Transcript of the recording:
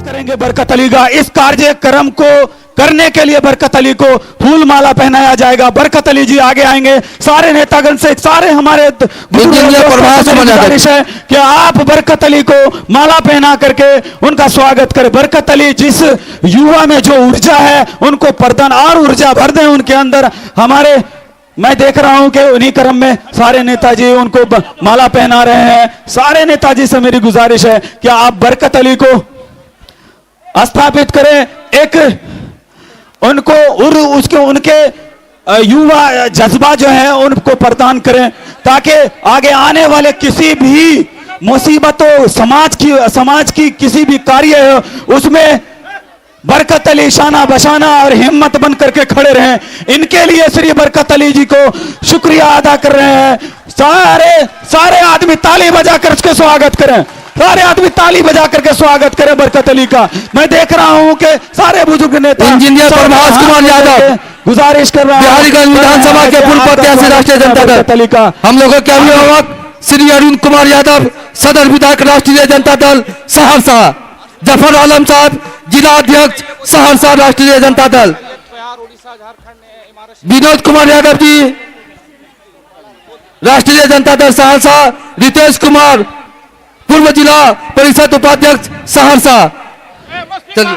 करेंगे बरकत अली का। इस कार्यक्रम को करने के लिए बरकत अली को फूल माला पहनाया जाएगा। बरकत अली जी आगे आएंगे। सारे नेतागण से, सारे हमारे गुजारिश है कि आप बरकत अली को माला पहना करके उनका स्वागत करें। बरकत अली जिस युवा में जो ऊर्जा है उनको प्रदान और ऊर्जा भर दें उनके अंदर। हमारे मैं देख रहा हूं कि उन्हीं क्रम में सारे नेताजी उनको माला पहना रहे हैं। सारे नेताजी से मेरी गुजारिश है कि आप बरकत अली को स्थापित करें, एक उनको उसके उनके युवा जज्बा जो है उनको प्रदान करें, ताकि आगे आने वाले किसी भी मुसीबतों, समाज की किसी भी कार्य है उसमें बरकत अली शाना बशाना और हिम्मत बन करके खड़े रहें। इनके लिए श्री बरकत अली जी को शुक्रिया अदा कर रहे हैं। सारे आदमी ताली बजा कर उसके स्वागत करें। सारे आदमी ताली बजा करके स्वागत करें बरकत अली का। मैं देख रहा हूं कि सारे बुजुर्ग नेता इंजीनियर प्रभास कुमार यादव गुजारिश कर रहा हूं बिहारीगंज विधानसभा के पूर्व प्रत्याशी राष्ट्रीय जनता दल अली का। हम लोगों के अभिभावक श्री अरुण कुमार यादव सदर विधायक राष्ट्रीय जनता दल सहरसा, जफर आलम साहब जिला अध्यक्ष सहरसा राष्ट्रीय जनता दल, विनोद कुमार यादव जी राष्ट्रीय जनता दल सहरसा, रितेश कुमार पूर्व जिला परिषद उपाध्यक्ष सहरसा। चलिए